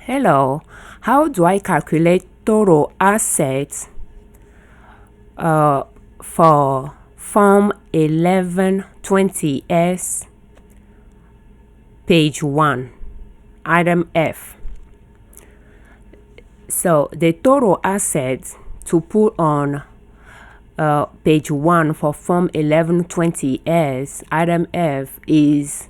Hello, how do I calculate total assets for Form 1120S, page 1, item F? So the total assets to put on page 1 for Form 1120S, item F, is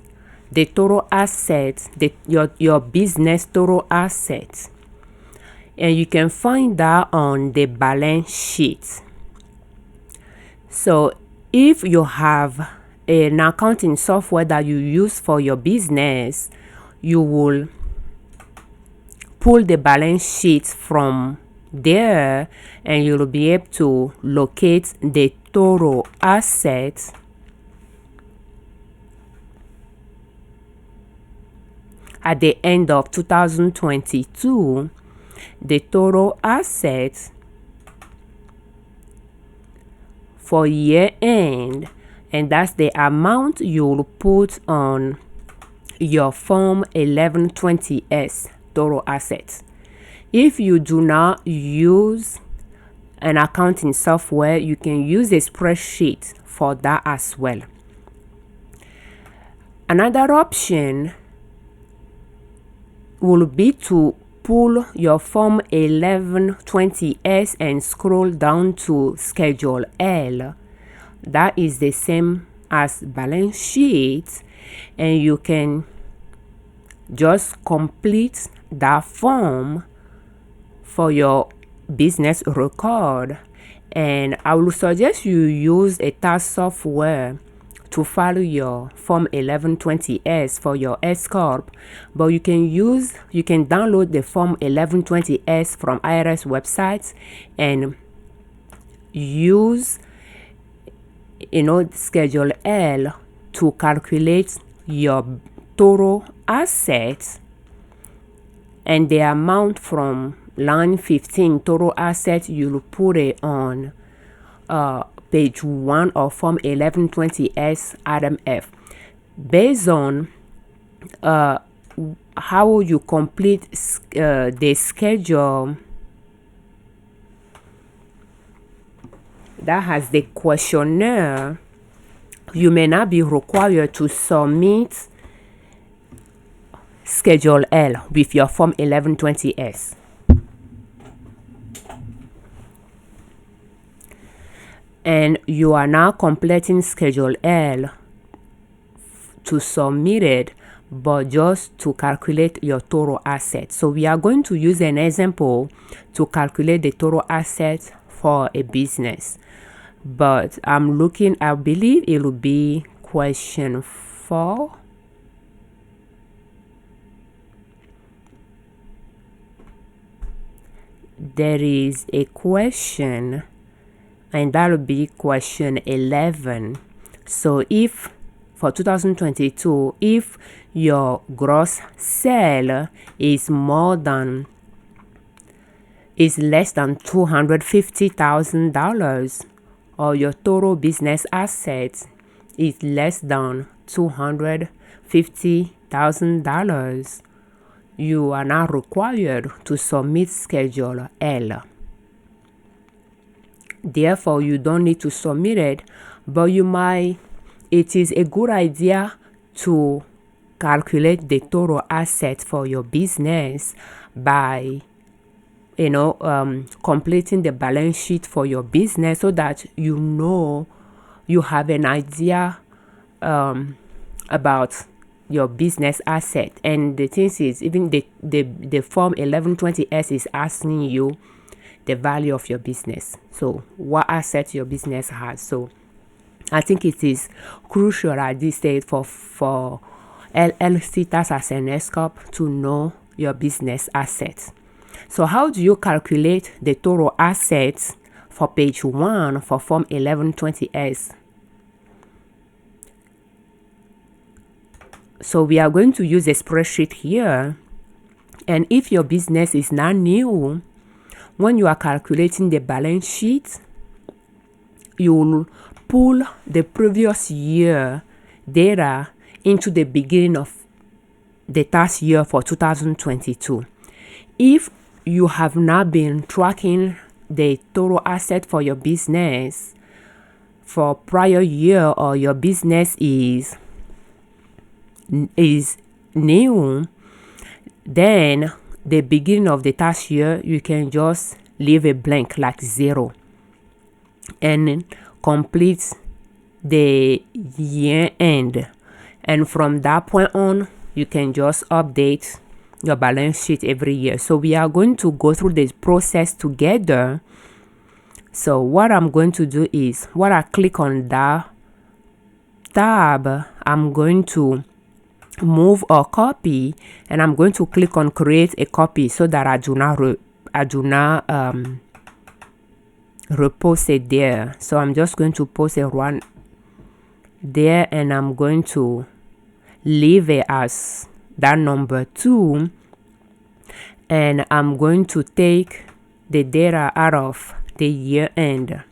the total assets, your business total assets, and you can find that on the balance sheet. So if you have an accounting software that you use for your business, you will pull the balance sheet from there and you'll be able to locate the total assets at the end of 2022, the total assets for year end, and that's the amount you'll put on your Form 1120S total assets. If you do not use an accounting software, you can use a spreadsheet for that as well. Another option will be to pull your Form 1120S and scroll down to Schedule L. That is the same as balance sheet, and you can just complete that form for your business record. And I will suggest you use a tax software to file your Form 1120S for your S Corp, but you can download the Form 1120S from IRS websites and use Schedule L to calculate your total assets and the amount from line 15 total assets. You'll put it on page 1 of Form 1120S, item F. Based on how you complete the schedule that has the questionnaire, you may not be required to submit Schedule L with your Form 1120S. And you are now completing Schedule L to submit it, but just to calculate your total assets. So we are going to use an example to calculate the total assets for a business. But I believe it will be question 4. There is a question, and that will be question 11. So if for 2022, if your gross sale is less than $250,000, or your total business assets is less than $250,000, you are not required to submit Schedule L. Therefore, you don't need to submit it, but it is a good idea to calculate the total assets for your business by completing the balance sheet for your business, so that you have an idea about your business asset. And the thing is, even the Form 1120S is asking you the value of your business, so what assets your business has. So I think it is crucial at this stage for LLC tax as an S Corp to know your business assets. So how do you calculate the total assets for page 1 for Form 1120S? So we are going to use a spreadsheet here, and if your business is not new, when you are calculating the balance sheet, you will pull the previous year data into the beginning of the tax year for 2022. If you have not been tracking the total asset for your business for prior year, or your business is new, then the beginning of the tax year you can just leave a blank like 0 and complete the year end, and from that point on you can just update your balance sheet every year. So we are going to go through this process together. So what I'm going to do is, when I click on that tab, I'm going to move or copy, and I'm going to click on create a copy so that I do not repost it there. So I'm just going to post a one there, and I'm going to leave it as that number 2, and I'm going to take the data out of the year end.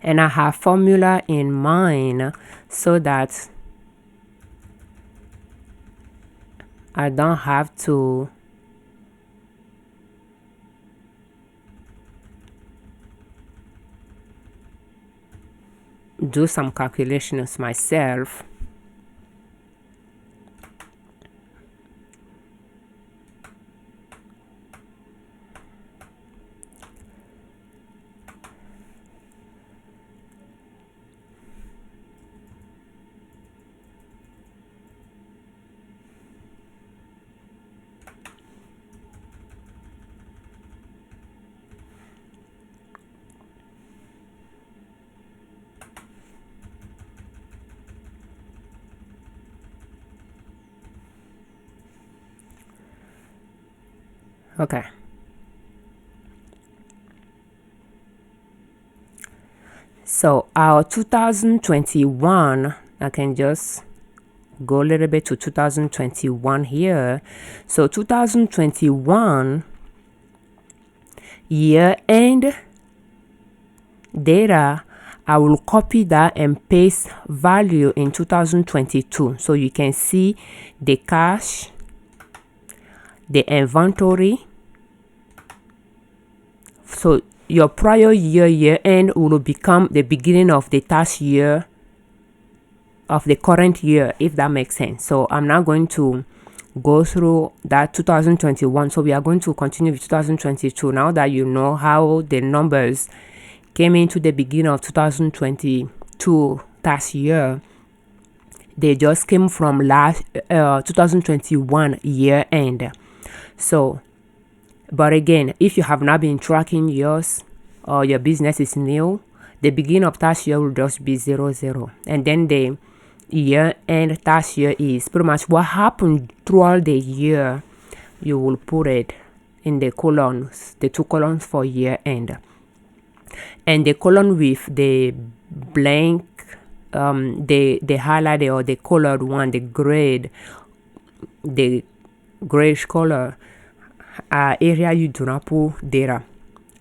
And I have formula in mind so that I don't have to do some calculations myself. Okay. So our 2021, I can just go a little bit to 2021 here. So 2021 year end data, I will copy that and paste value in 2022. So you can see the cash, the inventory. So your prior year end will become the beginning of the tax year of the current year, if that makes sense. So I'm not going to go through that 2021. So we are going to continue with 2022. Now that you know how the numbers came into the beginning of 2022 tax year, they just came from last 2021 year end. So but again, if you have not been tracking yours, or your business is new, the beginning of tax year will just be 00, and then the year end tax year is pretty much what happened throughout the year. You will put it in the columns, the 2 columns for year end, and the column with the blank, the highlighted or the colored one, the grayish color area, you do not put data.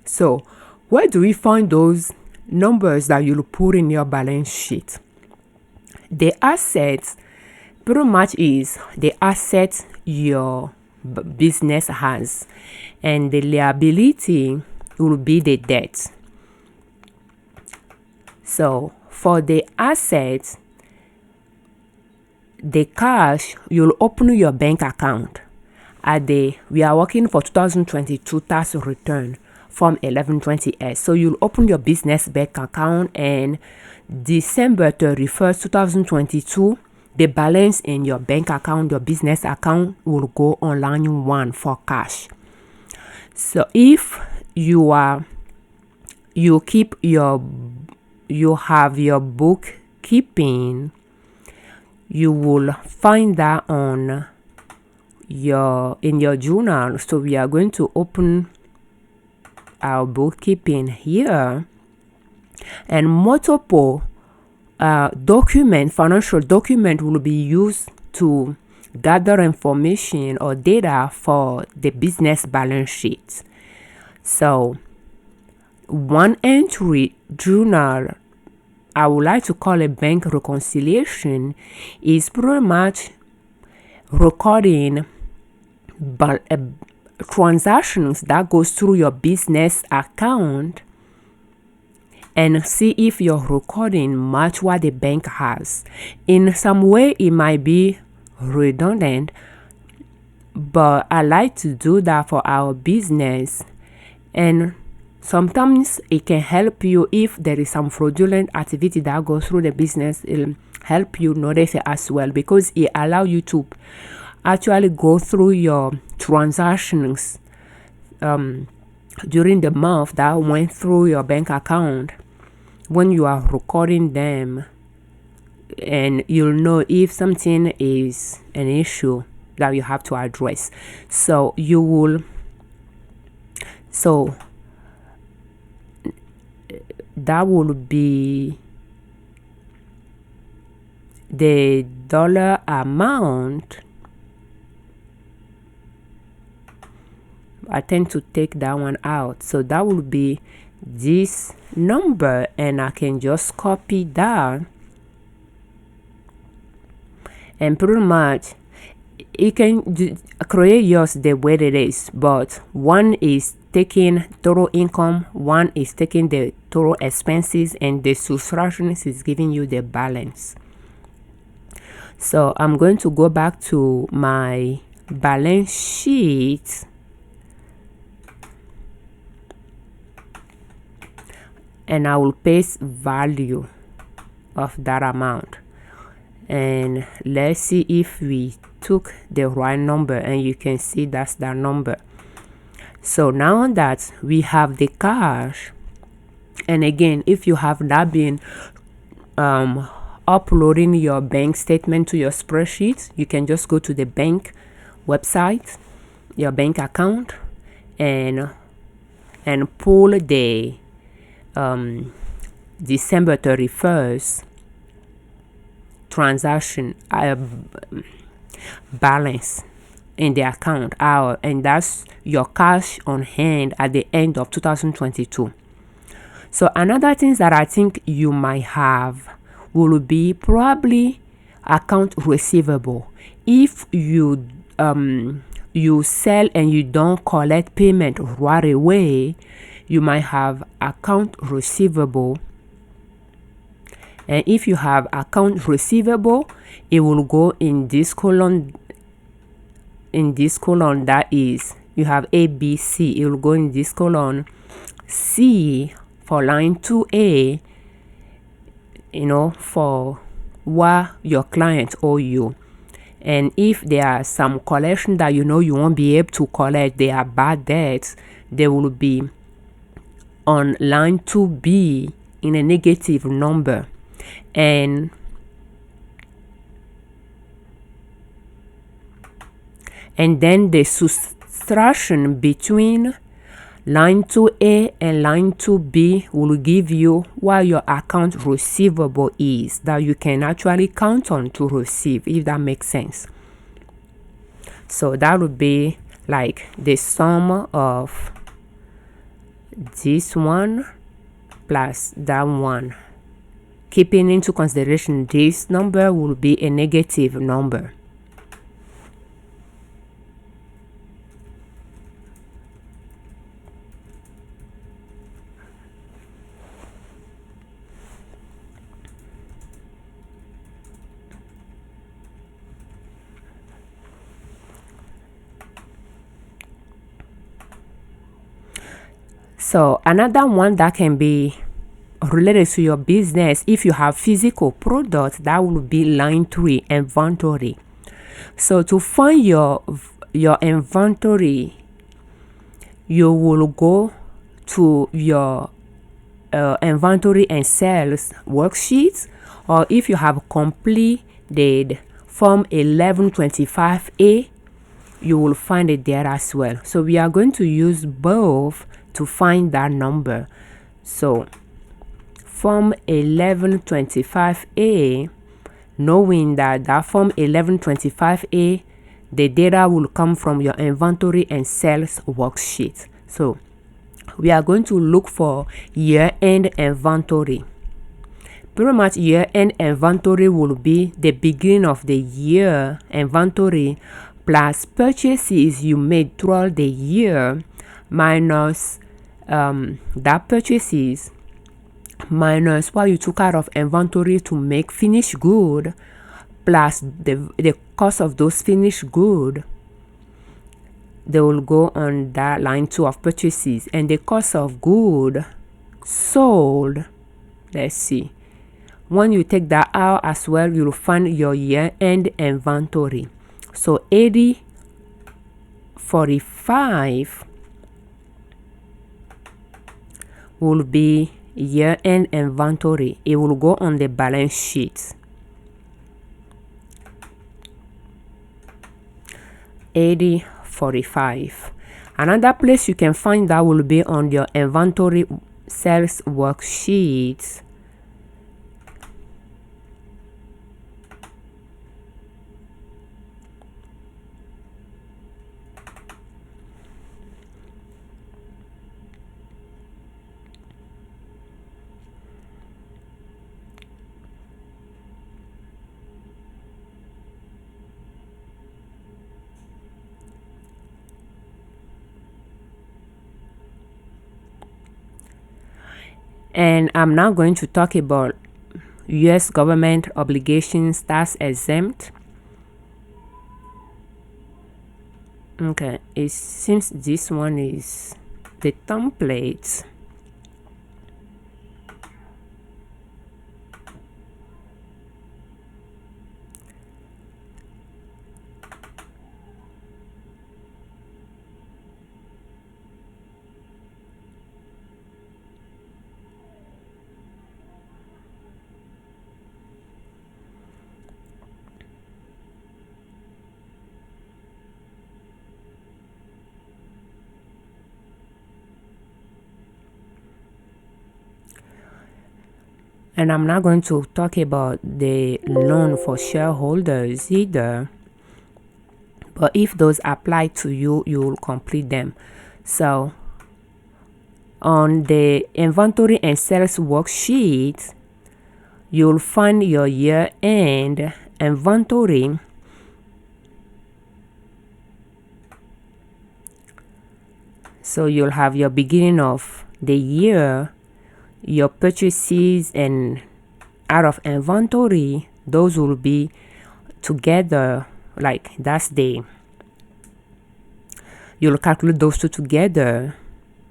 So where do we find those numbers that you'll put in your balance sheet? The assets pretty much is the assets your business has, and the liability will be the debt. So for the assets, the cash, you'll open your bank account. We are working for 2022 tax return form 1120S. So you'll open your business bank account, and December 31st, 2022, the balance in your bank account, your business account, will go on line 1 for cash. So if you have your bookkeeping, you will find that on in your journal. So we are going to open our bookkeeping here, and multiple financial document will be used to gather information or data for the business balance sheet. So one entry journal, I would like to call a bank reconciliation, is pretty much recording transactions that goes through your business account and see if your recording match what the bank has. In some way it might be redundant, but I like to do that for our business, and sometimes it can help you if there is some fraudulent activity that goes through the business. It'll help you notice it as well, because it allows you to actually go through your transactions during the month that went through your bank account when you are recording them, and you'll know if something is an issue that you have to address. So that will be the dollar amount. I tend to take that one out, so that will be this number, and I can just copy that, and pretty much you can create yours the way it is, but one is taking total income, one is taking the total expenses, and the subtractions is giving you the balance. So I'm going to go back to my balance sheet, and I will paste value of that amount, and let's see if we took the right number, and you can see that's that number. So now that we have the cash, and again, if you have not been uploading your bank statement to your spreadsheet, you can just go to the bank website, your bank account, and pull the December 31st transaction balance in the account out, and that's your cash on hand at the end of 2022. So another thing that I think you might have will be probably account receivable. If you sell and you don't collect payment right away, you might have account receivable. And if you have account receivable, it will go in this column. In this column, that is, you have A, B, C. It will go in this column C for line 2A, for what your client owe you. And if there are some collection that you won't be able to collect, they are bad debts, they will be on line 2B in a negative number. And then the subtraction between line 2A and line 2B will give you what your account receivable is, that you can actually count on to receive, if that makes sense. So that would be like the sum of this one plus that one. Keeping into consideration this number will be a negative number. So another one that can be related to your business, if you have physical products, that will be line 3, inventory. So to find your inventory, you will go to your inventory and sales worksheets, or if you have completed form 1125A, you will find it there as well. So we are going to use both to find that number. So Form 1125A, knowing that Form 1125A, the data will come from your inventory and sales worksheet. So we are going to look for year-end inventory. Pretty much year-end inventory will be the beginning of the year inventory plus purchases you made throughout the year minus that purchases minus what you took out of inventory to make finished good plus the cost of those finished good. They will go on that line 2 of purchases, and the cost of good sold. Let's see, when you take that out as well, you'll find your year-end inventory. So 8045 will be year-end inventory. It will go on the balance sheet. 8045. Another place you can find that will be on your inventory sales worksheet. And I'm now going to talk about US government obligations tax exempt. Okay, it seems this one is the template. And I'm not going to talk about the loan for shareholders either. But if those apply to you, you will complete them. So on the inventory and sales worksheet, you'll find your year-end inventory. So you'll have your beginning of the year, your purchases, and out of inventory, those will be together. Like that's the, you'll calculate those two together,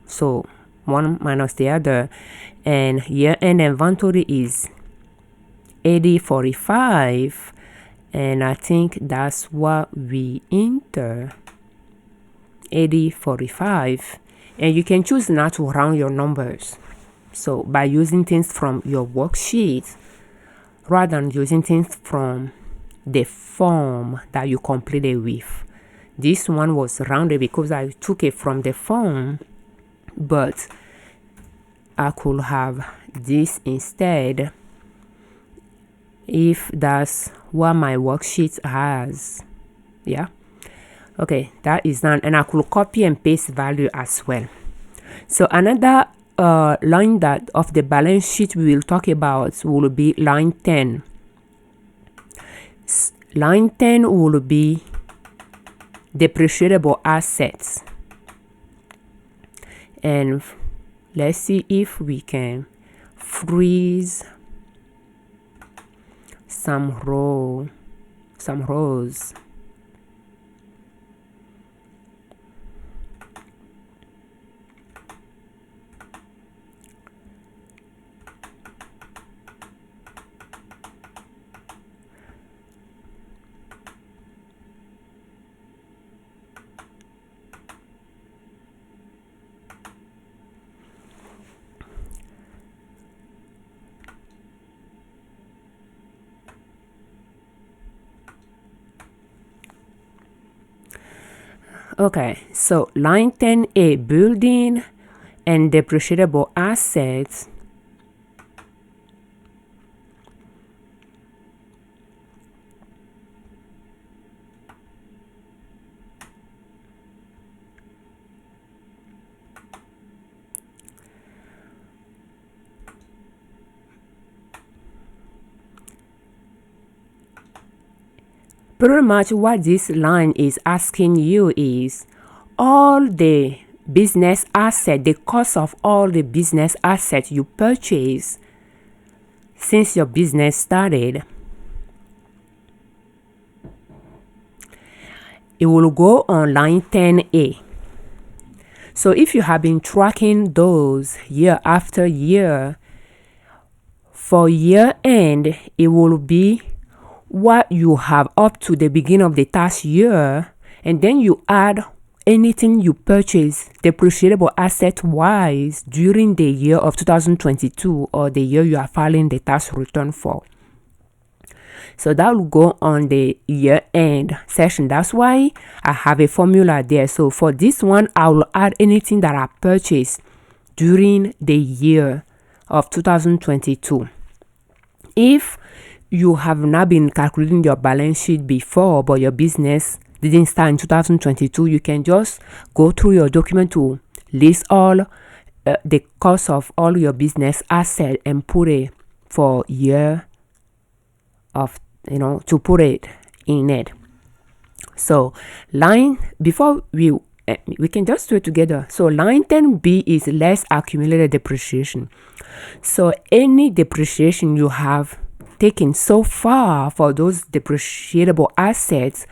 so one minus the other, and year-end inventory is 8045, and I think that's what we enter, 8045. And you can choose not to round your numbers, so by using things from your worksheet rather than using things from the form that you completed with. This one was rounded because I took it from the form, but I could have this instead if that's what my worksheet has. Yeah, okay, that is done, and I could copy and paste value as well. So another line that of the balance sheet we will talk about will be line 10. Line 10 will be depreciable assets, and let's see if we can freeze some rows. Okay, so line 10A, building and depreciable assets, pretty much what this line is asking you is all the business asset, the cost of all the business assets you purchase since your business started. It will go on line 10A. So if you have been tracking those year after year, for year end, it will be what you have up to the beginning of the tax year, and then you add anything you purchase depreciable asset wise during the year of 2022 or the year you are filing the tax return for. So that will go on the year end section. That's why I have a formula there. So for this one, I will add anything that I purchased during the year of 2022. If you have not been calculating your balance sheet before, but your business didn't start in 2022, you can just go through your document to list all the cost of all your business assets and put it for year of, to put it in it. So line, before we can just do it together. So line 10B is less accumulated depreciation. So any depreciation you have taken so far for those depreciable assets,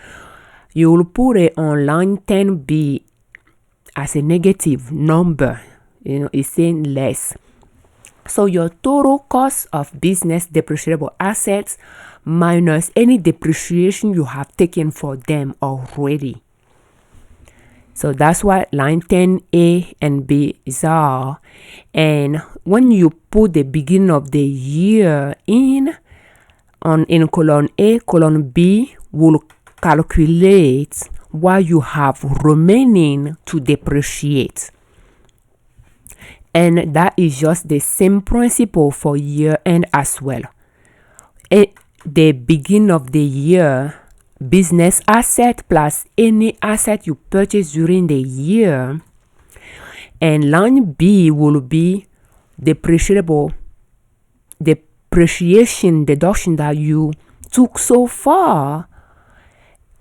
you will put it on line 10B as a negative number. It's saying less. So your total cost of business depreciable assets minus any depreciation you have taken for them already. So that's what line 10A and B are. And when you put the beginning of the year in column A, column B will calculate what you have remaining to depreciate. And that is just the same principle for year end as well. At the beginning of the year, business asset plus any asset you purchase during the year, and line B will be depreciation deduction that you took so far,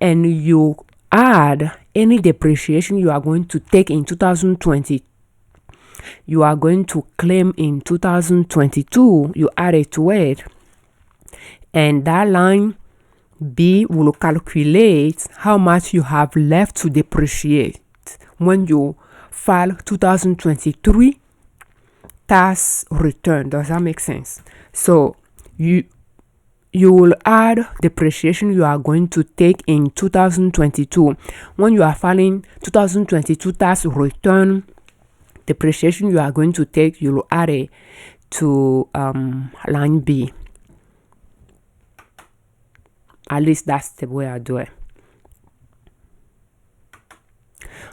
and you add any depreciation you are going to take in 2020. You are going to claim in 2022, you add it to it, and that line B will calculate how much you have left to depreciate when you file 2023 tax return. Does that make sense? So you will add depreciation you are going to take in 2022 when you are filing 2022 tax return. Depreciation you are going to take, you will add it to line B. At least that's the way I do it.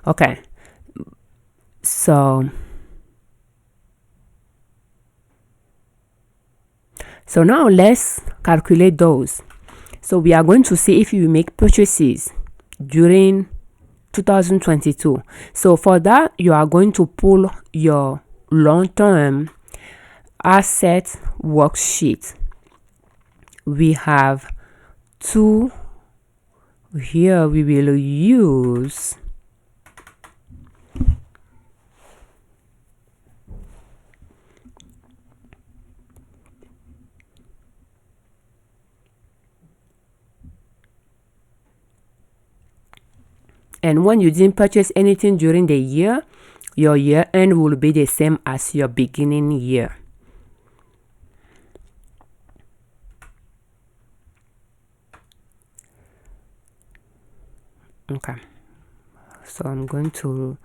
Okay. So now let's calculate those. So we are going to see if you make purchases during 2022. So for that, you are going to pull your long-term asset worksheet. We have two here we will use. And when you didn't purchase anything during the year, your year end will be the same as your beginning year. Okay, so I'm going to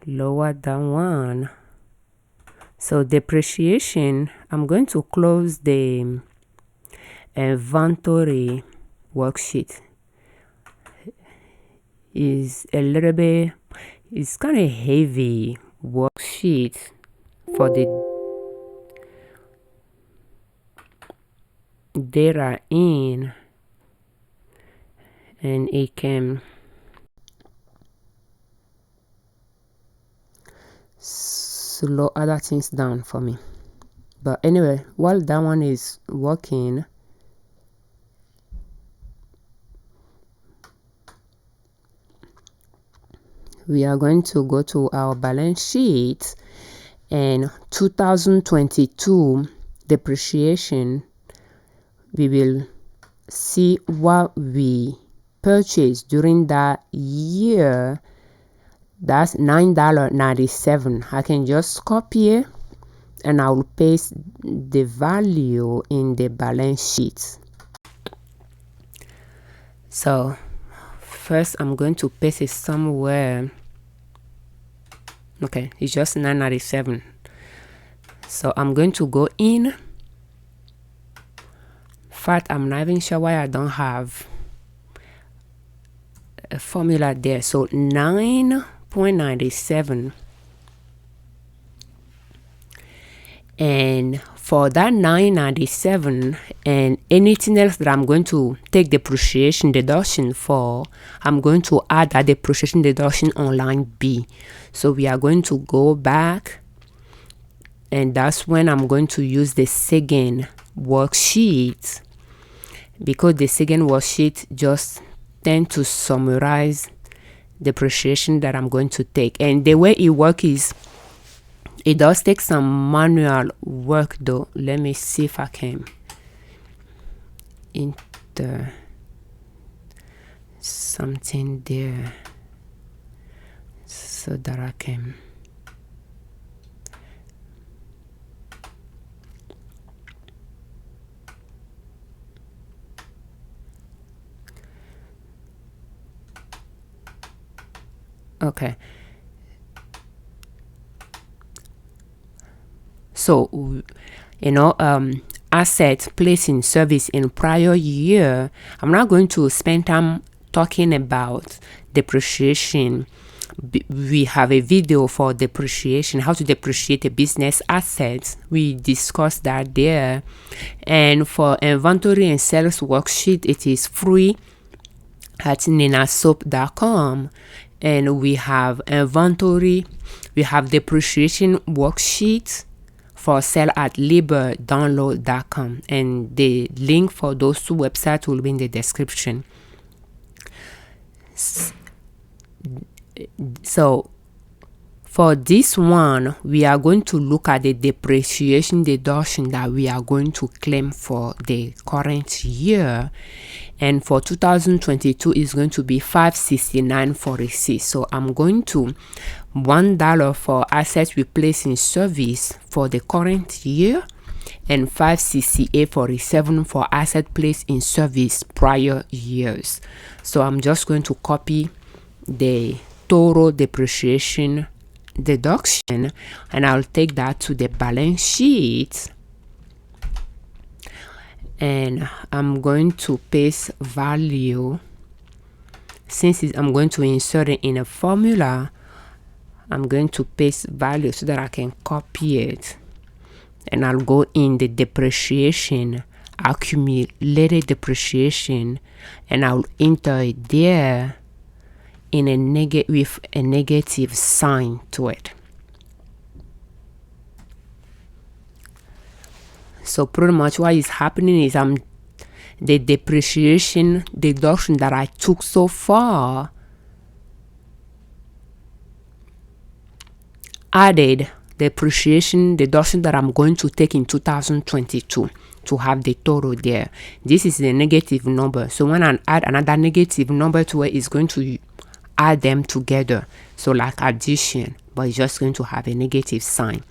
lower that one. So depreciation, I'm going to close the inventory worksheet. Is a little bit, it's kind of heavy worksheet for the data in, and it can slow other things down for me. But anyway, while that one is working, we are going to go to our balance sheet, and 2022 depreciation. We will see what we purchased during that year. That's $9.97. I can just copy it and I will paste the value in the balance sheet. So first I'm going to paste it somewhere. Okay, it's just $9.97. So I'm going to go in. In fact, I'm not even sure why I don't have a formula there. So 9.97, and for that 9.97 and anything else that I'm going to take depreciation deduction for, I'm going to add that depreciation deduction on line B. So we are going to go back, and that's when I'm going to use the second worksheet, because the second worksheet just tend to summarize depreciation that I'm going to take. And the way it works is, it does take some manual work though. Let me see if I can enter something there so that I can okay. So asset placed in service in prior year. I'm not going to spend time talking about depreciation. We have a video for depreciation, how to depreciate a business asset. We discussed that there. And for inventory and sales worksheet, it is free at ninasop.com. And we have inventory, we have depreciation worksheet for sale at liberdownload.com, and the link for those two websites will be in the description. So for this one, we are going to look at the depreciation deduction that we are going to claim for the current year. And for 2022 is going to be $569.46. So I'm going to $1 for assets we place in service for the current year, and $568.47 for asset placed in service prior years. So I'm just going to copy the total depreciation deduction, and I'll take that to the balance sheet, and I'm going to paste value. Since I'm going to insert it in a formula, I'm going to paste value so that I can copy it, and I'll go in the depreciation, accumulated depreciation, and I'll enter it there in a with a negative sign to it. So pretty much what is happening is the depreciation deduction that I took so far added depreciation deduction that I'm going to take in 2022 to have the total there. This is the negative number. So when I add another negative number to it, it's going to add them together. So like addition, but it's just going to have a negative sign.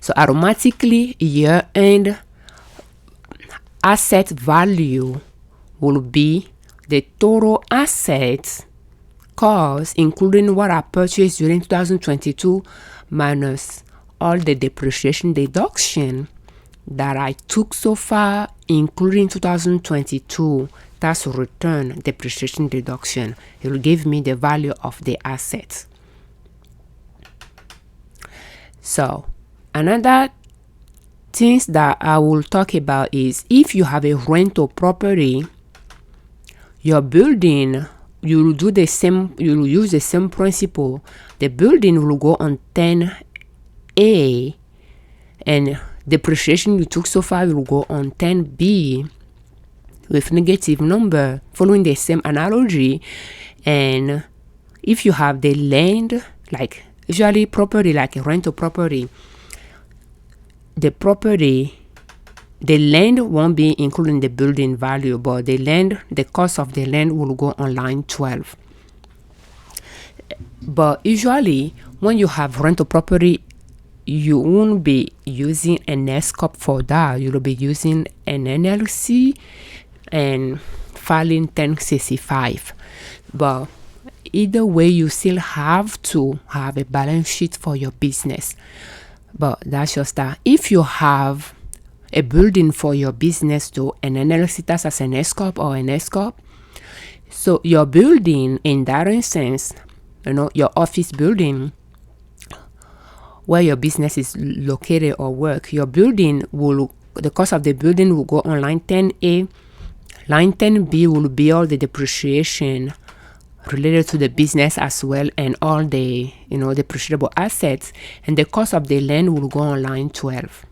So automatically year-end asset value will be the total assets cost, including what I purchased during 2022 minus all the depreciation deduction that I took so far, including 2022 tax return depreciation deduction. It will give me the value of the assets. So another things that I will talk about is if you have a rental property, your building, you will do the same, you will use the same principle. The building will go on 10A, and depreciation you took so far will go on 10B with negative number, following the same analogy. And if you have the land, like usually property like a rental property, the land won't be included in the building value, but the cost of the land will go on line 12. But usually when you have rental property, you won't be using an S-corp for that. You'll be using an L.L.C and filing 1065. But either way, you still have to have a balance sheet for your business. But that's just that. If you have a building for your business to an L.L.C tax as an S-corp or an S-corp, so your building, in that instance, your office building where your business is located or work, the cost of the building will go on line 10A. Line 10B will be all the depreciation related to the business as well, and all the depreciable assets, and the cost of the land will go on line 12.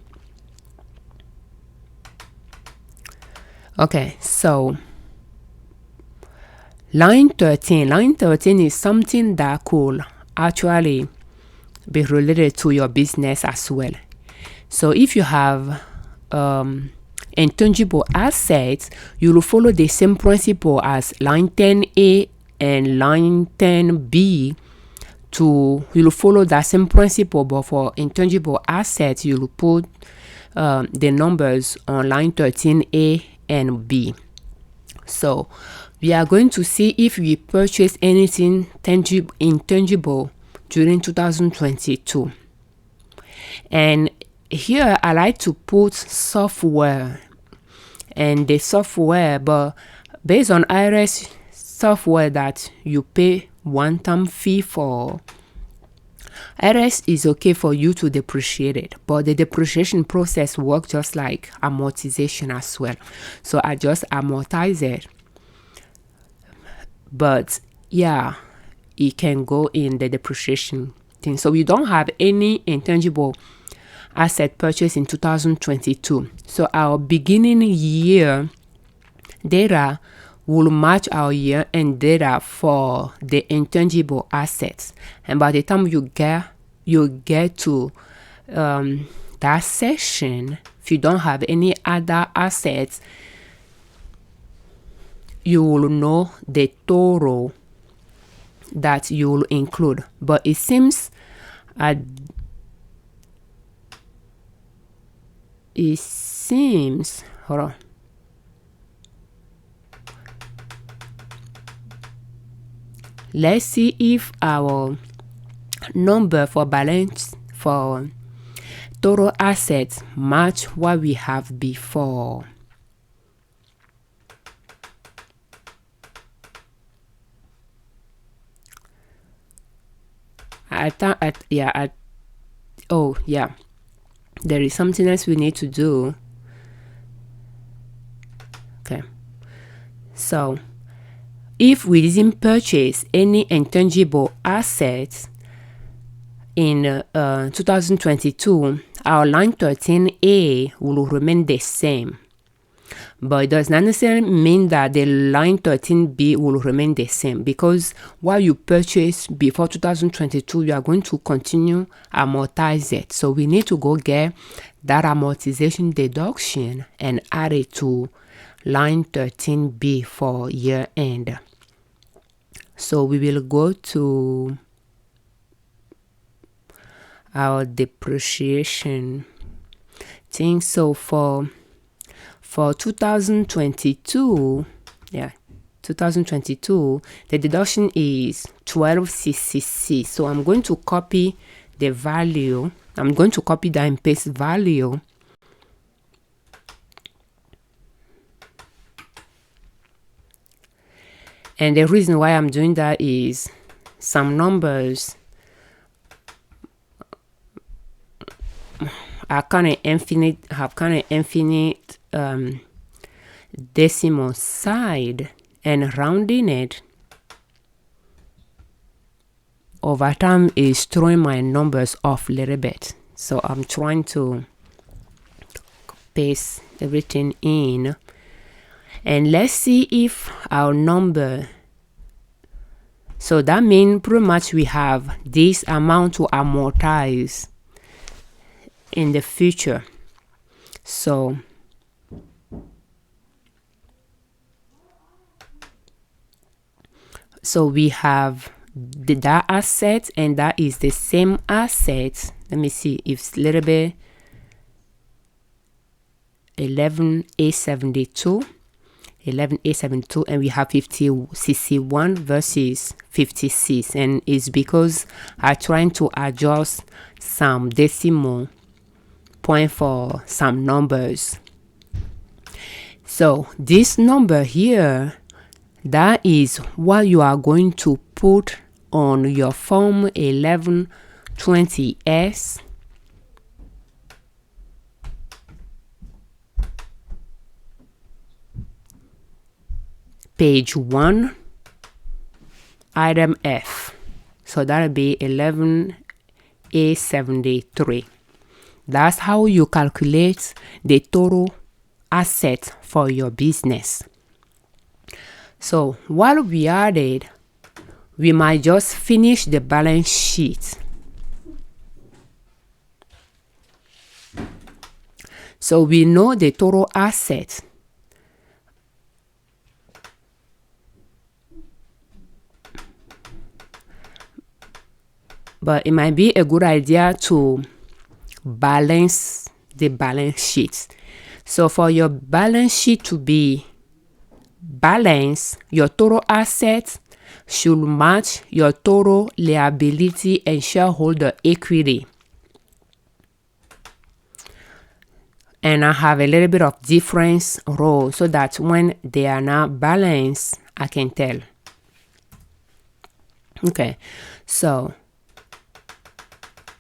Okay, so line 13 is something that could actually be related to your business as well. So if you have intangible assets, you will follow the same principle as line 10A and line 10B. You will follow that same principle, but for intangible assets, you will put the numbers on line 13A and B. So we are going to see if we purchase anything intangible during 2022. And here I like to put software and the software, but based on IRS software that you pay one-time fee for, IRS is okay for you to depreciate it, but the depreciation process works just like amortization as well. So I just amortize it. But yeah, it can go in the depreciation thing. So we don't have any intangible asset purchase in 2022. So our beginning year data will match our year-end data for the intangible assets. And by the time you get to that section, if you don't have any other assets, you will know the total that you will include. But it seems hold on. Let's see if our number for balance for total assets match what we have before. There is something else we need to do. Okay, so if we didn't purchase any intangible assets in 2022, our line 13A will remain the same. But it does not necessarily mean that the line 13B will remain the same, because what you purchase before 2022, you are going to continue amortize it. So we need to go get that amortization deduction and add it to line 13B for year end. So we will go to our depreciation thing. So for 2022, the deduction is 1266. So I'm going to copy the value. I'm going to copy that and paste value. And the reason why I'm doing that is some numbers have kind of infinite decimal side, and rounding it over time is throwing my numbers off a little bit. So I'm trying to paste everything in, and let's see if our number, so that means pretty much we have this amount to amortize in the future. So we have that asset, and that is the same asset. Let me see if it's a little bit 11,872, and we have 5061 versus 56, and it's because I'm trying to adjust some decimal point for some numbers. So this number here, that is what you are going to put on your Form 1120S. Page 1, item F. So that'll be 11,873. That's how you calculate the total asset for your business. So while we are at it, we might just finish the balance sheet. So we know the total asset. But it might be a good idea to balance the balance sheet. So for your balance sheet to be balanced, your total assets should match your total liability and shareholder equity. And I have a little bit of difference row so that when they are not balanced, I can tell. Okay, so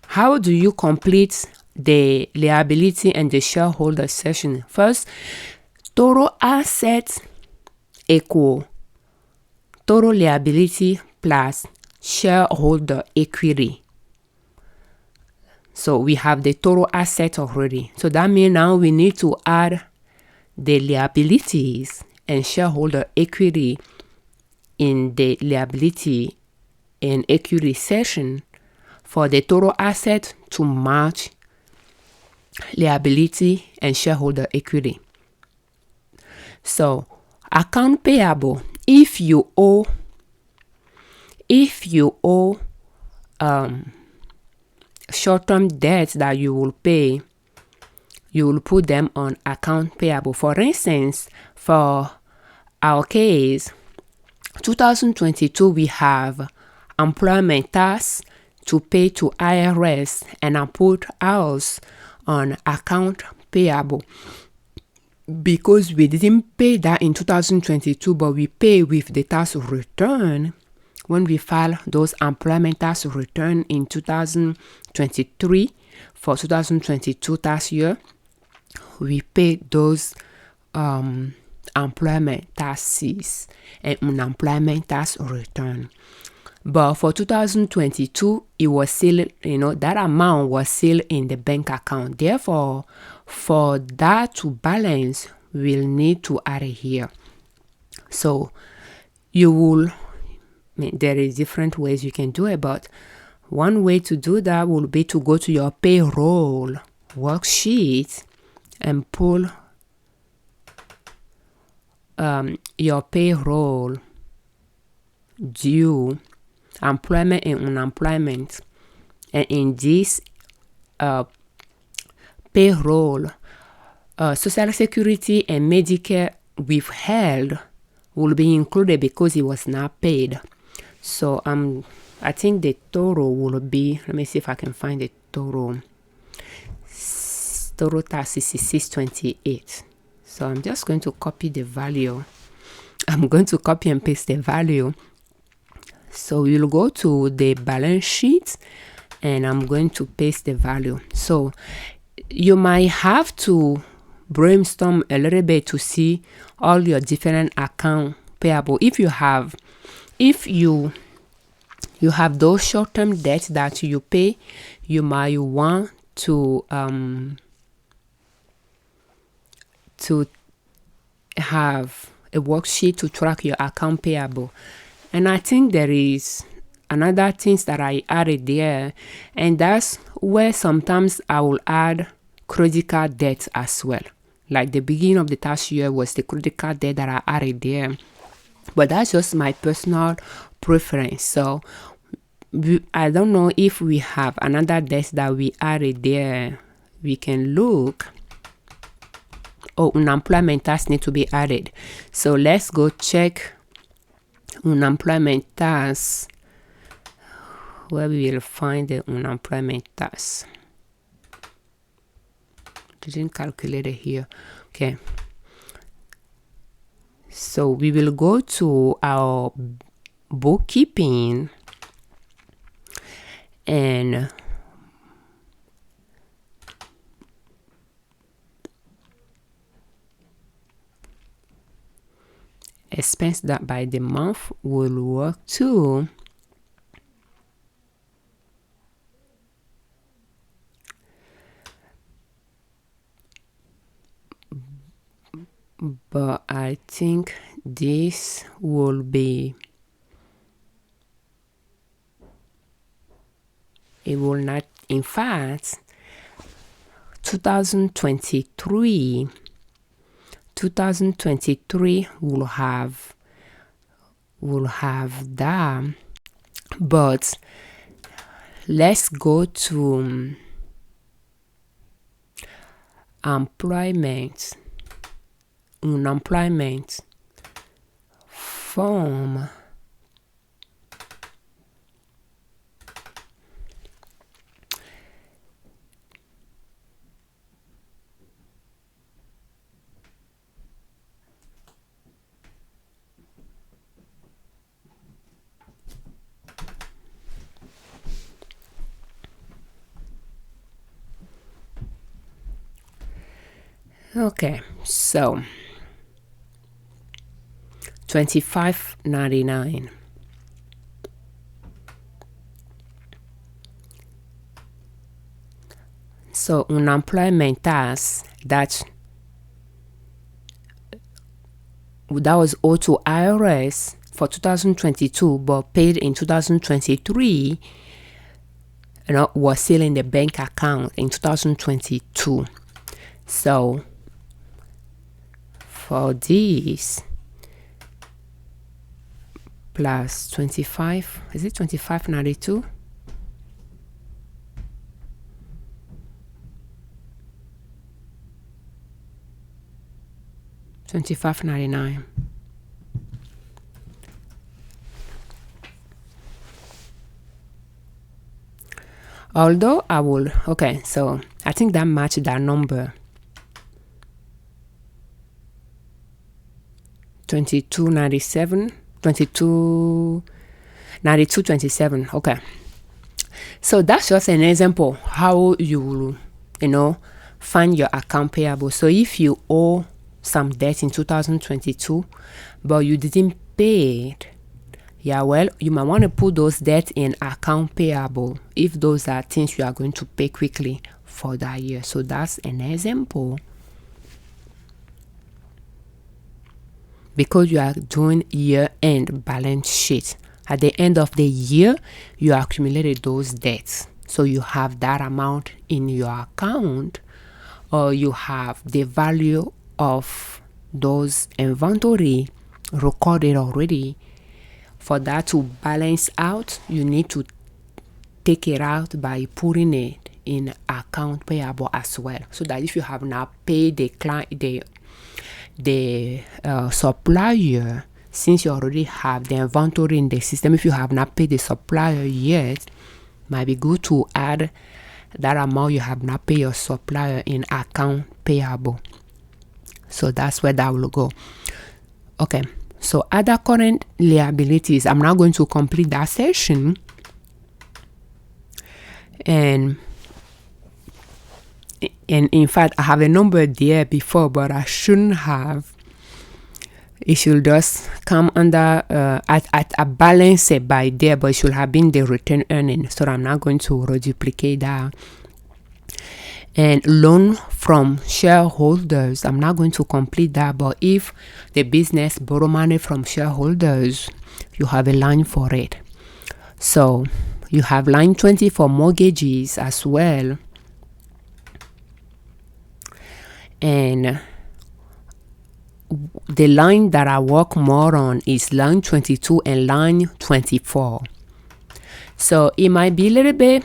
how do you complete the liability and the shareholder section? First, total assets equal total liability plus shareholder equity. So we have the total asset already. So that means now we need to add the liabilities and shareholder equity in the liability and equity section for the total asset to match liability and shareholder equity. So account payable, if you owe short-term debts that you will pay, you will put them on account payable. For instance, for our case, 2022, we have employment tax to pay to IRS, and I put ours on account payable because we didn't pay that in 2022, but we pay with the tax return when we file those employment tax return in 2023 for 2022 tax year. We pay those employment taxes and unemployment tax return. But for 2022, it was still, that amount was still in the bank account. Therefore, for that to balance, we'll need to add it here. So you will, there is different ways you can do it, but one way to do that will be to go to your payroll worksheet and pull your payroll due, employment and unemployment, and in this payroll, Social Security and Medicare withheld will be included because it was not paid. So I think the total will be, let me see if I can find the total. Total tax is 628. So I'm just going to copy the value. I'm going to copy and paste the value. So you'll go to the balance sheet and I'm going to paste the value. So you might have to brainstorm a little bit to see all your different account payable. If you have those short-term debts that you pay, you might want to have a worksheet to track your account payable. And I think there is another things that I added there, and that's where sometimes I will add credit card debt as well. Like the beginning of the tax year was the credit card debt that I added there, but that's just my personal preference. So I don't know if we have another debt that we added there. We can look. Oh, unemployment tax need to be added. So let's go check unemployment tax, where we will find the unemployment tax. Didn't calculate it here. Okay. So we will go to our bookkeeping and expense that by the month will work too. But I think this will be, it will not, in fact, 2023 will have that. But let's go to unemployment form. Okay, so $25.99. So unemployment tax that was owed to IRS for 2022 but paid in 2023, was still in the bank account in 2022. So for this plus 25, is it 25.92? $25.99. Although I will, okay, so I think that matched that number. 22.97, 22.92.27. Okay, so that's just an example how you will, find your account payable. So if you owe some debt in 2022 but you didn't pay it, well, you might want to put those debts in account payable if those are things you are going to pay quickly for that year. So that's an example, because you are doing year-end balance sheet. At the end of the year, you accumulated those debts, so you have that amount in your account, or you have the value of those inventory recorded already. For that to balance out, you need to take it out by putting it in account payable as well, so that if you have not paid the client, the supplier, since you already have the inventory in the system, if you have not paid the supplier yet, might be good to add that amount you have not paid your supplier in account payable. So that's where that will go. Okay, so other current liabilities, I'm not going to complete that section. And in fact, I have a number there before, but I shouldn't have. It should just come under at a balance by there, but it should have been the return earning. So I'm not going to reduplicate that. And loan from shareholders, I'm not going to complete that, but if the business borrow money from shareholders, you have a line for it. So you have line 20 for mortgages as well. And the line that I work more on is line 22 and line 24. So it might be a little bit,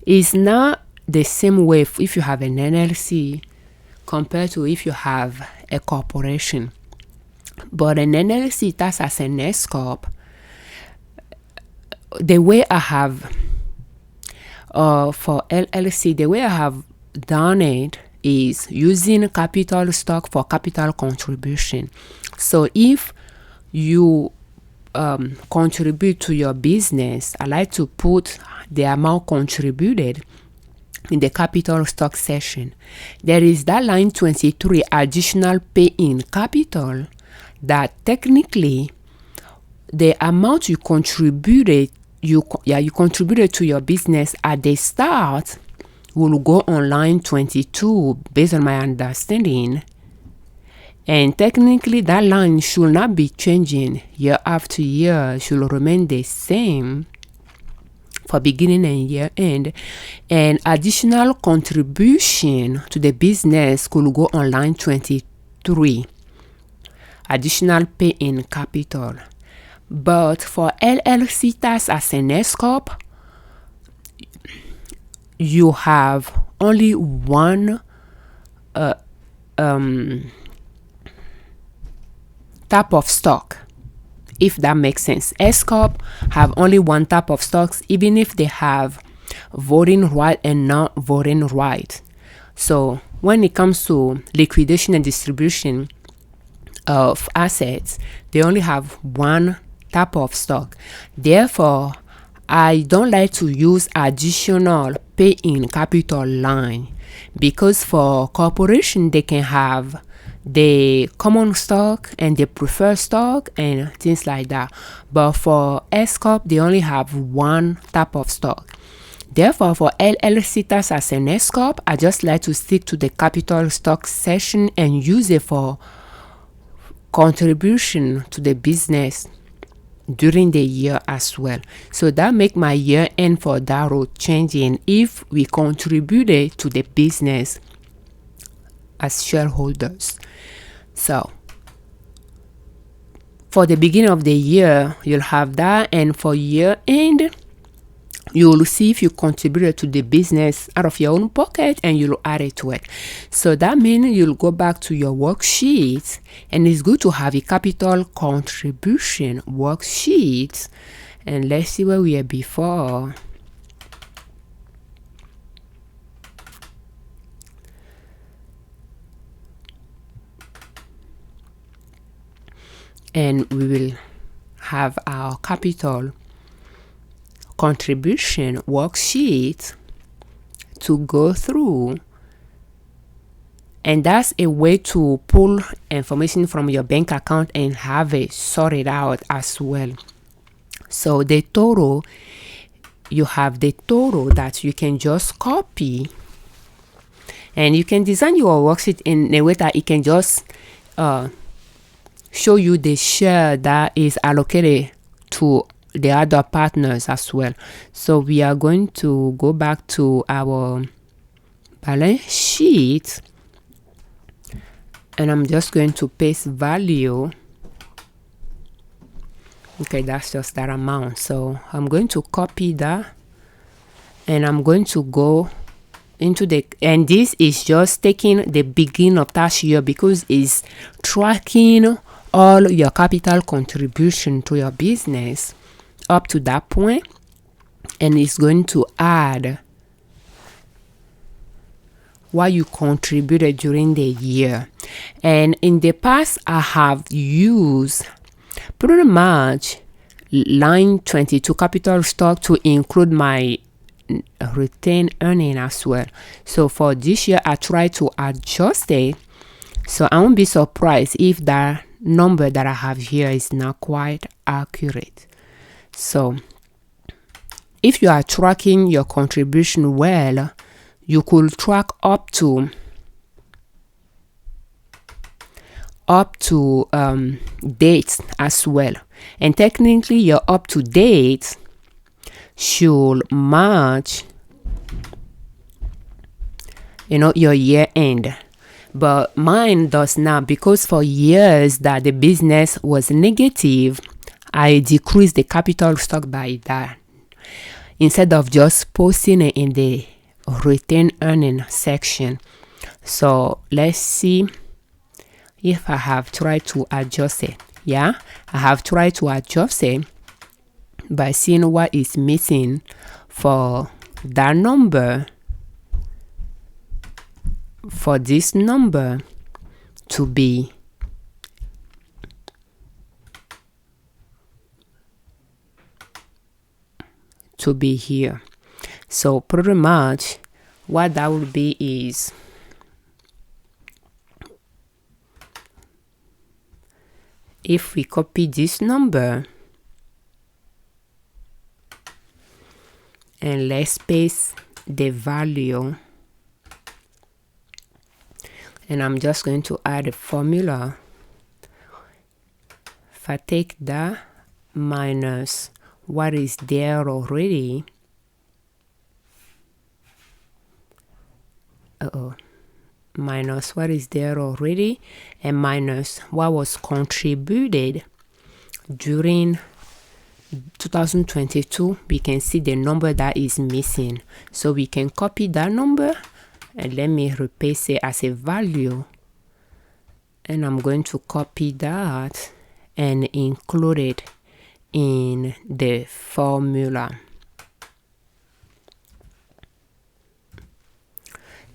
it's not the same way if you have an LLC compared to if you have a corporation. But an LLC, that's as an S corp. The way I have for LLC, the way I have done it is using capital stock for capital contribution. So if you contribute to your business, I like to put the amount contributed in the capital stock section. There is that line 23, additional pay in capital, that technically the amount you contributed to your business at the start will go on line 22 based on my understanding. And technically that line should not be changing year after year, it should remain the same for beginning and year end. And additional contribution to the business could go on line 23, additional pay in capital. But for LLC tax as an S corp, you have only one type of stock, if that makes sense. S corp have only one type of stocks, even if they have voting right and not voting right. So when it comes to liquidation and distribution of assets, they only have one type of stock. Therefore, I don't like to use additional pay in capital line, because for corporation they can have the common stock and the preferred stock and things like that. But for S corp, they only have one type of stock. Therefore, for LLC tax as an S corp, I just like to stick to the capital stock section and use it for contribution to the business during the year as well. So that make my year end for that road changing if we contributed to the business as shareholders. So for the beginning of the year, you'll have that, and for year end, you'll see if you contributed to the business out of your own pocket and you'll add it to it. So that means you'll go back to your worksheet, and it's good to have a capital contribution worksheet. And let's see where we are before. And we will have our capital contribution worksheet to go through, and that's a way to pull information from your bank account and have it sorted out as well. So the total, you have the total that you can just copy, and you can design your worksheet in a way that it can just show you the share that is allocated to the other partners as well. So we are going to go back to our balance sheet, and I'm just going to paste value. Okay, that's just that amount. So I'm going to copy that, and I'm going to go into the, and this is just taking the beginning of tax year because it's tracking all your capital contribution to your business up to that point, and it's going to add what you contributed during the year. And in the past, I have used pretty much line 22 capital stock to include my retained earning as well. So for this year, I try to adjust it. So I won't be surprised if that number that I have here is not quite accurate. So if you are tracking your contribution well, you could track up to dates as well. And technically your up to date should match your year end. But mine does not, because for years that the business was negative, I decreased the capital stock by that instead of just posting it in the retained earning section. So let's see if I have tried to adjust it. Yeah, I have tried to adjust it by seeing what is missing for that number, for this number to be here. So pretty much what that would be is if we copy this number and let's paste the value, and I'm just going to add a formula. If I take that minus what is there already, minus what is there already, and minus what was contributed during 2022, we can see the number that is missing. So we can copy that number, and let me replace it as a value, and I'm going to copy that and include it in the formula.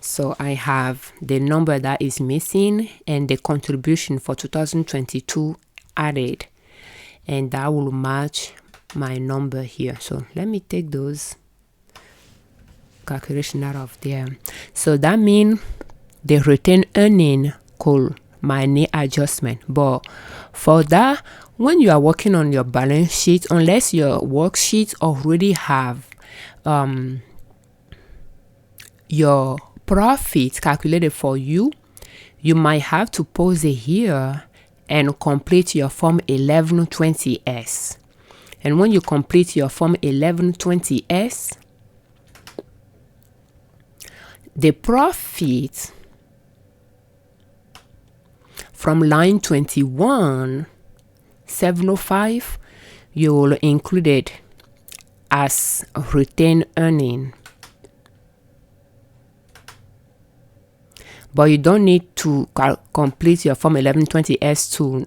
So I have the number that is missing and the contribution for 2022 added, and that will match my number here. So let me take those calculation out of there. So that means the retained earning could might need adjustment, but for that, when you are working on your balance sheet, unless your worksheet already have your profit calculated for you, you might have to pause it here and complete your form 1120S. And when you complete your form 1120S, the profit from line 21 705, you will include it as retained earning. But you don't need to complete your form 1120S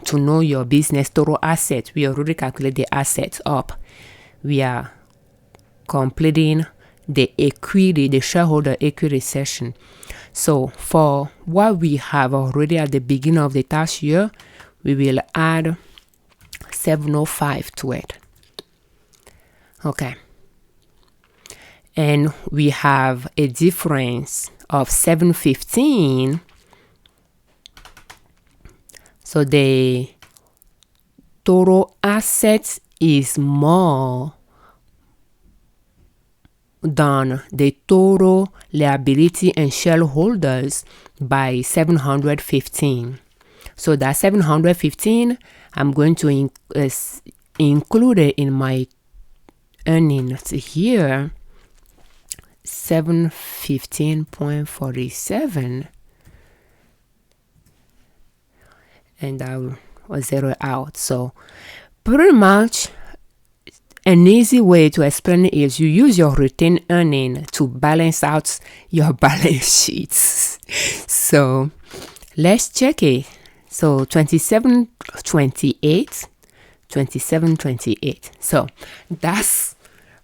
to know your business total assets. We already calculate the assets up. We are completing the equity, the shareholder equity section. So for what we have already at the beginning of the tax year, we will add 705 to it. Okay. And we have a difference of 715. So the total assets is more than the total liability and shareholders by 715. So that 715, I'm going to include it in my earnings here. 715.47, and I will zero out. So pretty much an easy way to explain it is you use your retained earning to balance out your balance sheets. So let's check it. So 2728. So that's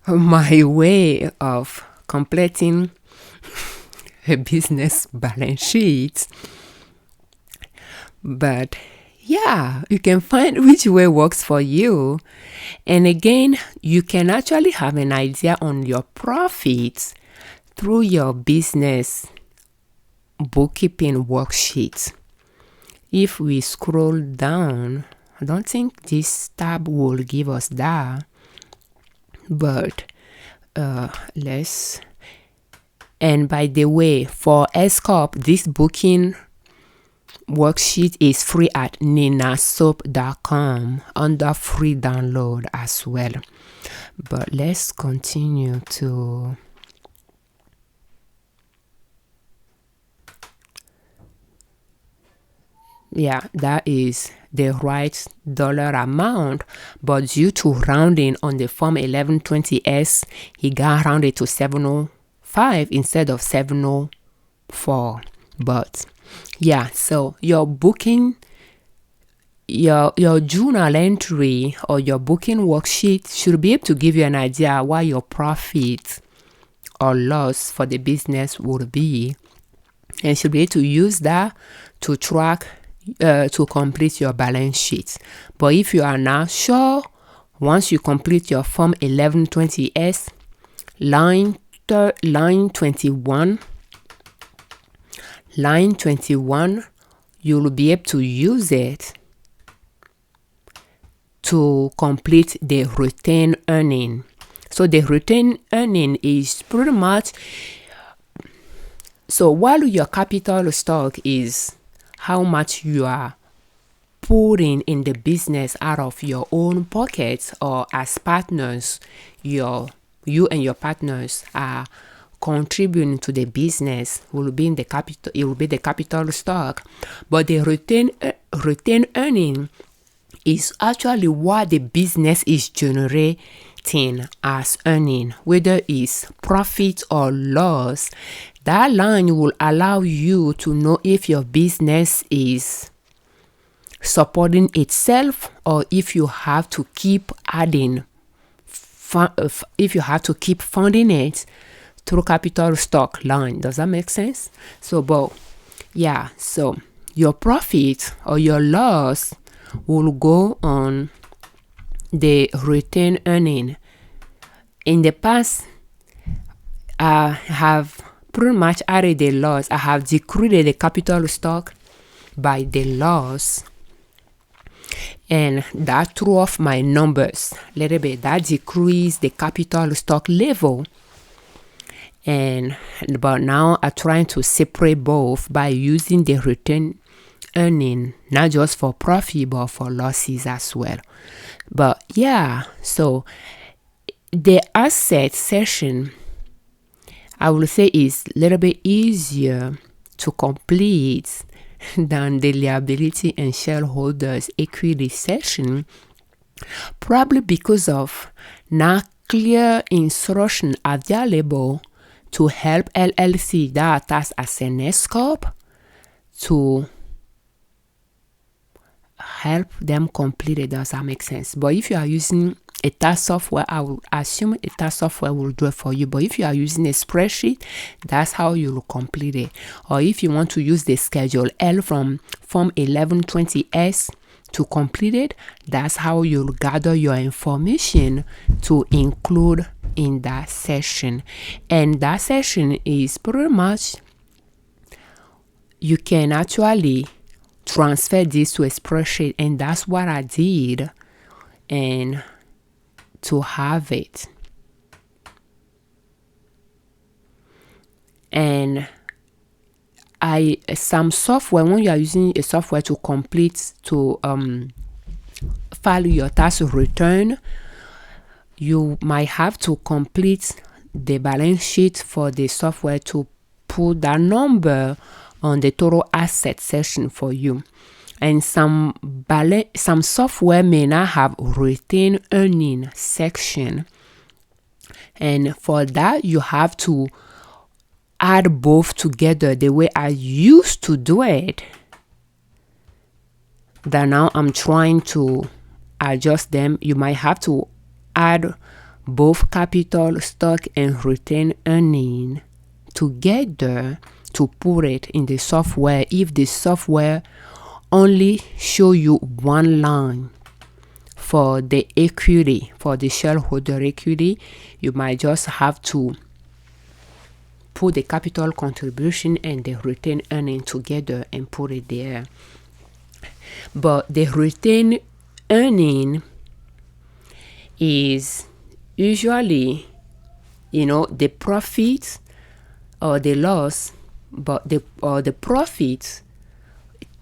my way of completing a business balance sheet. But Yeah, you can find which way works for you. And again, you can actually have an idea on your profits through your business bookkeeping worksheet. If we scroll down, I don't think this tab will give us that, but let's. And by the way, for S-Corp, this booking worksheet is free at ninasoap.com under free download as well. But let's continue to that is the right dollar amount, but due to rounding on the Form 1120S, he got rounded to 705 instead of 704. But yeah, so your booking, your journal entry or your booking worksheet should be able to give you an idea what your profit or loss for the business would be, and should be able to use that to track to complete your balance sheet. But if you are not sure, once you complete your Form 1120S, line 21, you'll be able to use it to complete the retained earning. So the retained earning is pretty much, so while your capital stock is how much you are putting in the business out of your own pockets, or as partners, you and your partners are contributing to the business, will be in the capital. It will be the capital stock. But the retained earning is actually what the business is generating as earning, whether it's profit or loss. That line will allow you to know if your business is supporting itself, or if you have to keep adding, if you have to keep funding it through capital stock line. Does that make sense? So, but yeah, so your profit or your loss will go on the retained earning. In the past, I have pretty much added the loss. I have decreased the capital stock by the loss, and that threw off my numbers a little bit. That decreased the capital stock level. But now I'm trying to separate both by using the retained earning, not just for profit but for losses as well. But yeah, so the asset section, I will say, is a little bit easier to complete than the liability and shareholders equity section, probably because of not clear instruction available to help LLC that task as an S-Corp to help them complete it. Does that make sense? But if you are using a task software, I will assume a task software will do it for you. But if you are using a spreadsheet, that's how you will complete it. Or if you want to use the Schedule L from Form 1120S to complete it, that's how you'll gather your information to include in that session. And that session is pretty much, you can actually transfer this to a spreadsheet, and that's what I did, and to have it. And some software, when you are using a software to complete, to file your tax return, you might have to complete the balance sheet for the software to put that number on the total asset section for you. And some software may not have retained earning section, and for that you have to add both together the way I used to do it. That now I'm trying to adjust them. You might have to add both capital stock and retained earning together to put it in the software, if the software only show you one line for the equity, for the shareholder equity. You might just have to put the capital contribution and the retained earning together and put it there. But the retained earning is usually, the profit or the loss, but the profit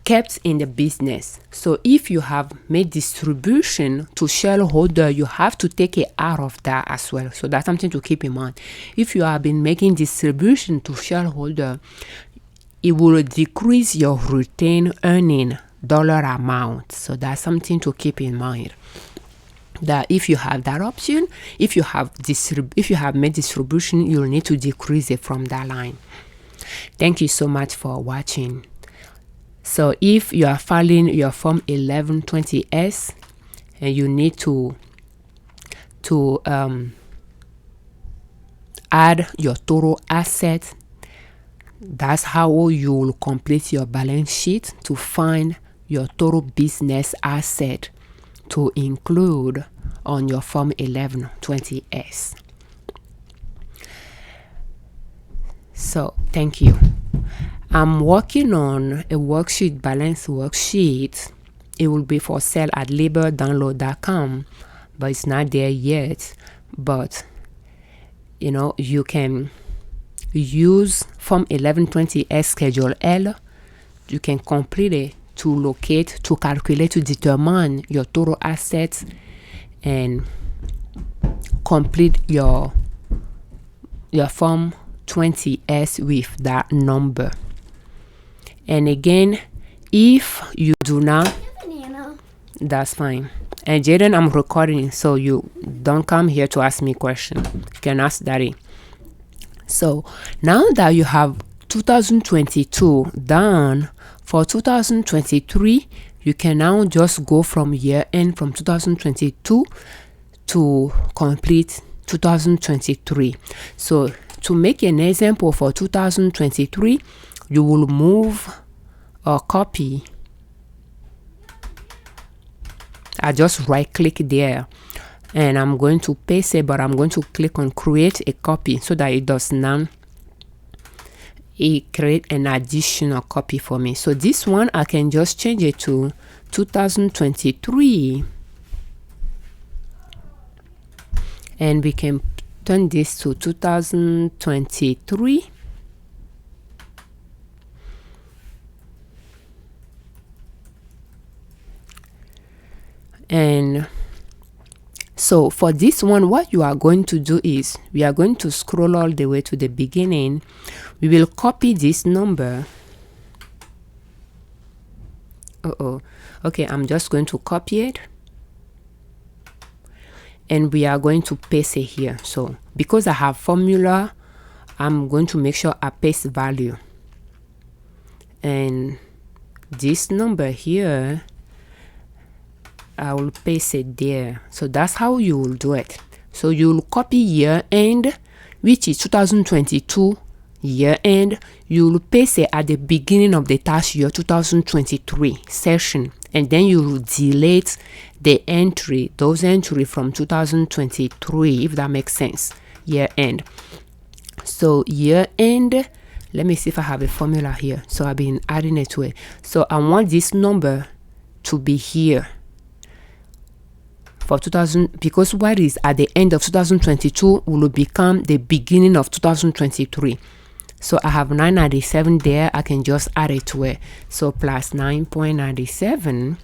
kept in the business. So if you have made distribution to shareholder, you have to take it out of that as well. So that's something to keep in mind. If you have been making distribution to shareholder, it will decrease your retained earning dollar amount. So that's something to keep in mind, that if you have that option, if you have made distribution, you'll need to decrease it from that line. Thank you so much for watching. So if you are filing your Form 1120S and you need to add your total assets, that's how you will complete your balance sheet to find your total business asset to include on your Form 1120S. So thank you. I'm working on a worksheet, balance worksheet. It will be for sale at liberdownload.com, but it's not there yet. But you can use Form 1120S Schedule L. You can complete it to calculate, to determine your total assets and complete your Form 20S with that number. And again, if you do not, that's fine. And Jaden, I'm recording, so you don't come here to ask me questions. You can ask Daddy. So now that you have 2022 done, for 2023, you can now just go from year end from 2022 to complete 2023. So to make an example for 2023, you will move a copy. I just right click there and I'm going to paste it, but I'm going to click on create a copy so that it does not create an additional copy for me. So this one I can just change it to 2023 and we can turn this to 2023. And so for this one, what you are going to do is we are going to scroll all the way to the beginning. We will copy this number. Okay, I'm just going to copy it and we are going to paste it here. So because I have formula, I'm going to make sure I paste value, and this number here I will paste it there. So that's how you will do it. So you will copy year end, which is 2022 year end. You will paste it at the beginning of the tax year 2023 session, and then you will delete the entry, those entry from 2023, if that makes sense. Year end. So year end, let me see if I have a formula here. So I've been adding it to it. So I want this number to be here for 2000, because what is at the end of 2022 will become the beginning of 2023. So I have 997 there. I can just add it to it. So plus 9.97,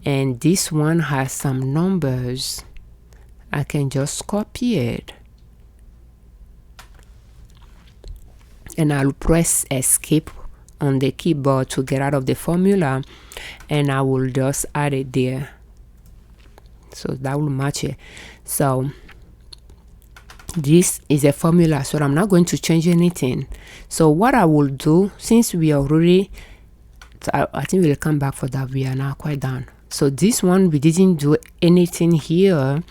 and this one has some numbers. I can just copy it and I'll press escape on the keyboard to get out of the formula, and I will just add it there. So that will match it. So this is a formula, so I'm not going to change anything. So what I will do, since we already, I think we'll come back for that. We are now quite done. So this one, we didn't do anything here,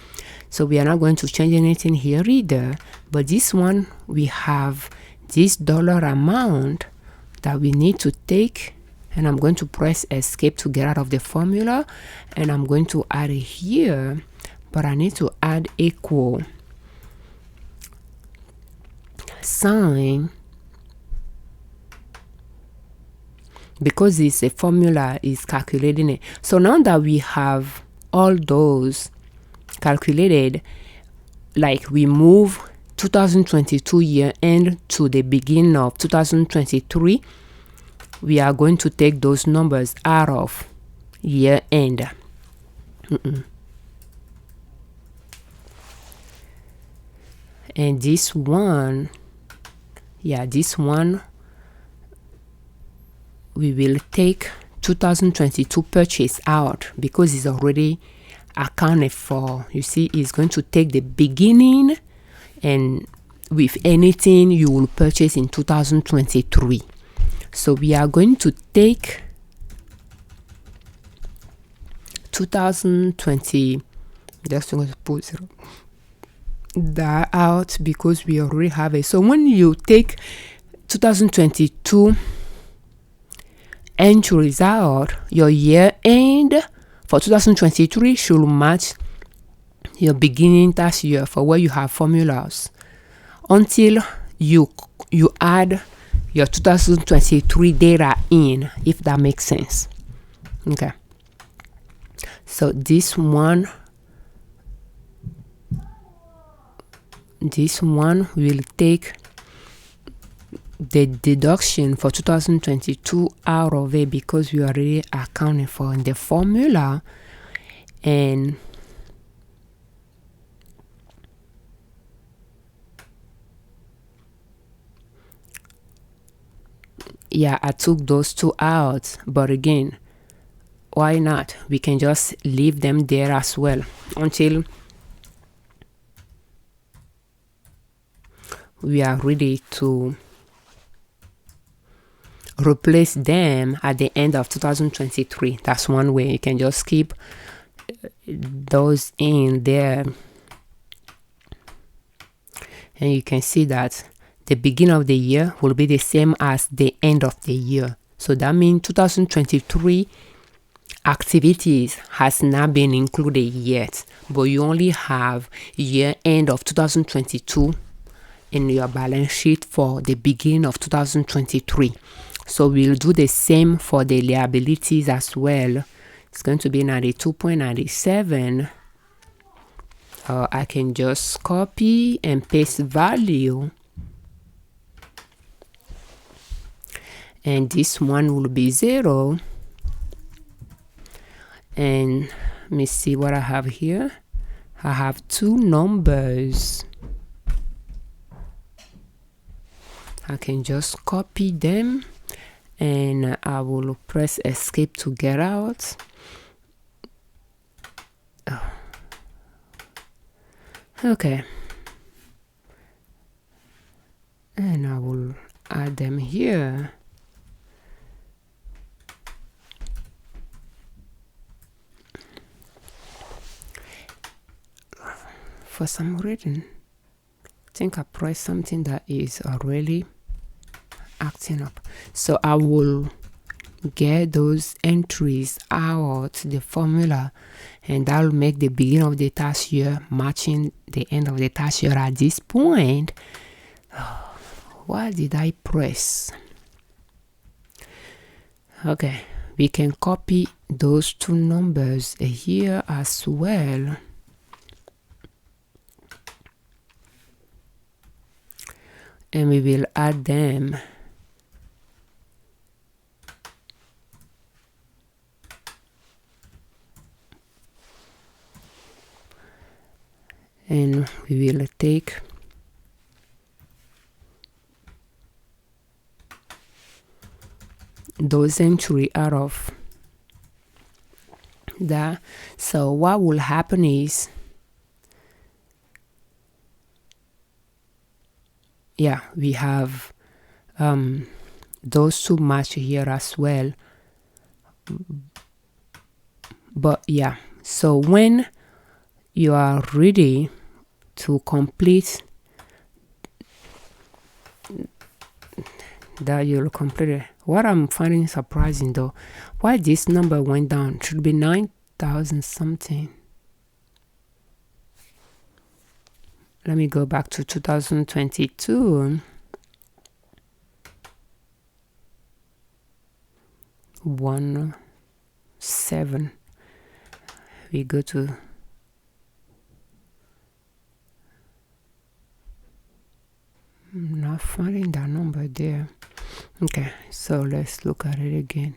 so we are not going to change anything here either. But this one, we have this dollar amount that we need to take and I'm going to press escape to get out of the formula, and I'm going to add it here, but I need to add equal sign because it's a formula is calculating it. So now that we have all those calculated, like we move 2022 year end to the beginning of 2023, we are going to take those numbers out of year end. And this one, this one, we will take 2022 purchase out because it's already accounted for. You see, it's going to take the beginning and with anything you will purchase in 2023. So we are going to take 2020, just going to put 0 that out because we already have it. So when you take 2022 entries out, your year end for 2023 should match your beginning tax year for where you have formulas until you add your 2023 data in, if that makes sense. Okay, so this one will take the deduction for 2022 out of it because we already accounted for in the formula, and I took those two out, but again, why not? We can just leave them there as well until we are ready to replace them at the end of 2023. That's one way. You can just keep those in there, and you can see that the beginning of the year will be the same as the end of the year. So that means 2023 activities has not been included yet, but you only have year end of 2022 in your balance sheet for the beginning of 2023. So we'll do the same for the liabilities as well. It's going to be 92.97. I can just copy and paste value, and this one will be 0. And let me see what I have here. I have two numbers. I can just copy them, and I will press escape to get out. Okay, and I will add them here. For some reason, I think I pressed something that is already acting up. So I will get those entries out the formula, and that will make the beginning of the tax year matching the end of the tax year at this point. What did I press? Okay, we can copy those two numbers here as well. And we will add them. And we will take those entries out of that. So what will happen is, we have those two match here as well. But so when you are ready to complete that, you'll complete it. What I'm finding surprising though, why this number went down? It should be 9,000 something. Let me go back to 2022. 17. We go to I'm not finding that number there. Okay, so let's look at it again.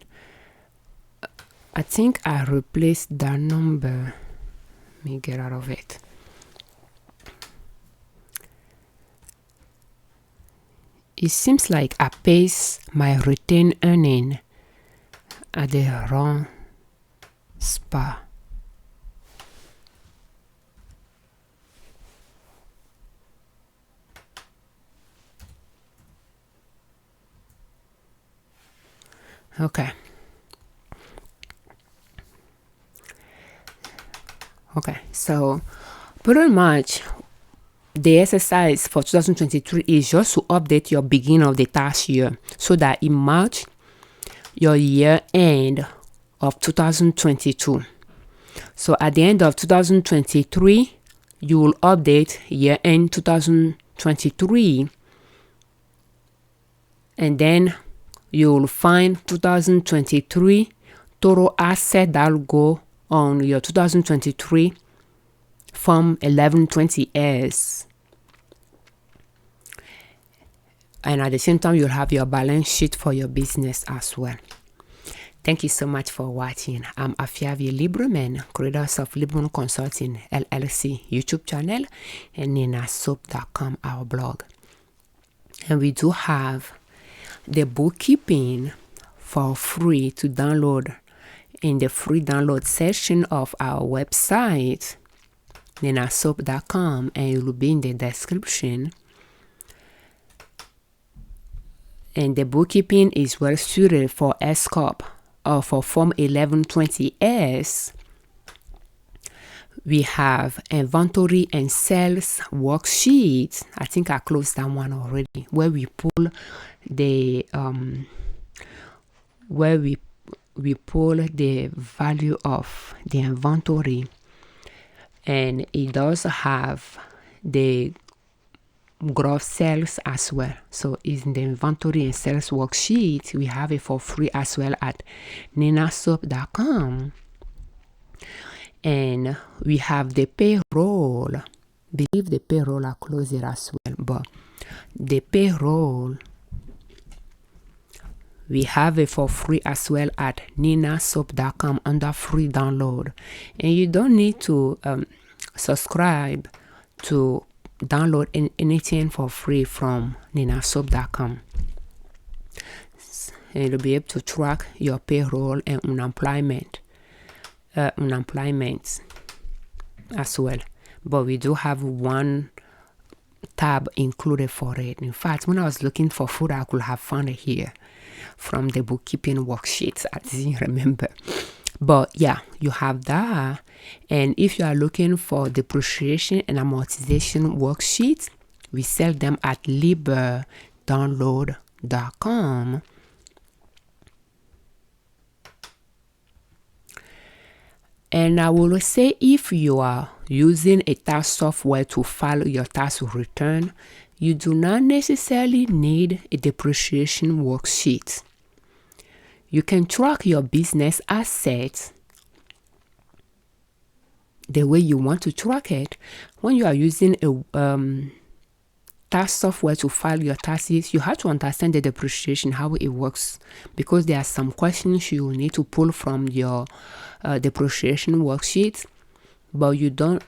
I think I replaced that number. Let me get out of it. It seems like I paste my retained earning at the wrong spot. Okay, so pretty much the exercise for 2023 is just to update your beginning of the tax year so that it match your year end of 2022. So at the end of 2023, you will update year end 2023, and then you will find 2023 total asset that will go on your 2023 Form 1120S. And at the same time, you'll have your balance sheet for your business as well. Thank you so much for watching. I'm Afiavi Liberman, creators of Liberman Consulting L.L.C YouTube channel and ninasoap.com, our blog. And we do have the bookkeeping for free to download in the free download section of our website, ninasoap.com, and it will be in the description. And the bookkeeping is well suited for S Corp or for Form 1120S. We have inventory and sales worksheets. I think I closed that one already, where we pull the pull the value of the inventory, and it does have the gross sales as well. So in the inventory and sales worksheet, we have it for free as well at ninasoap.com. And we have the payroll. Believe the payroll are closed as well, but the payroll, we have it for free as well at ninasoap.com under free download. And you don't need to subscribe to download anything for free from ninasoap.com. And you'll be able to track your payroll and unemployment as well. But we do have one tab included for it. In fact, when I was looking for food, I could have found it here from the bookkeeping worksheets. I didn't remember. But yeah, you have that. And if you are looking for depreciation and amortization worksheets, we sell them at liberdownload.com. And I will say, if you are using a tax software to file your tax return, you do not necessarily need a depreciation worksheet. You can track your business assets the way you want to track it. When you are using a tax software to file your taxes, you have to understand the depreciation, how it works, because there are some questions you need to pull from your depreciation worksheet, but you don't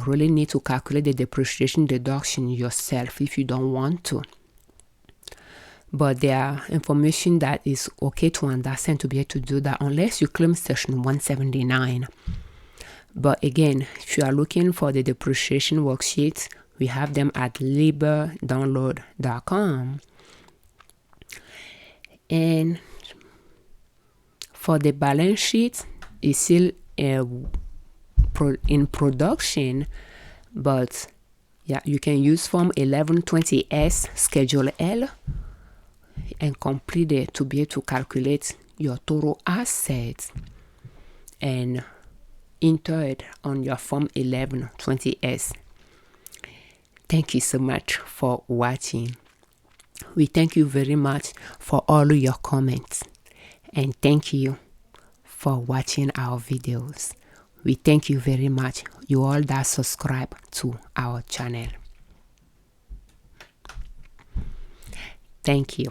really need to calculate the depreciation deduction yourself if you don't want to. But there are information that is okay to understand to be able to do that, unless you claim section 179. But again, if you are looking for the depreciation worksheets, we have them at liberdownload.com. And for the balance sheet, it's still in production, but yeah, you can use Form 1120S Schedule L. and complete it to be able to calculate your total assets and enter it on your Form 1120S. Thank you so much for watching. We thank you very much for all your comments, and thank you for watching our videos. We thank you very much, you all that subscribe to our channel. Thank you.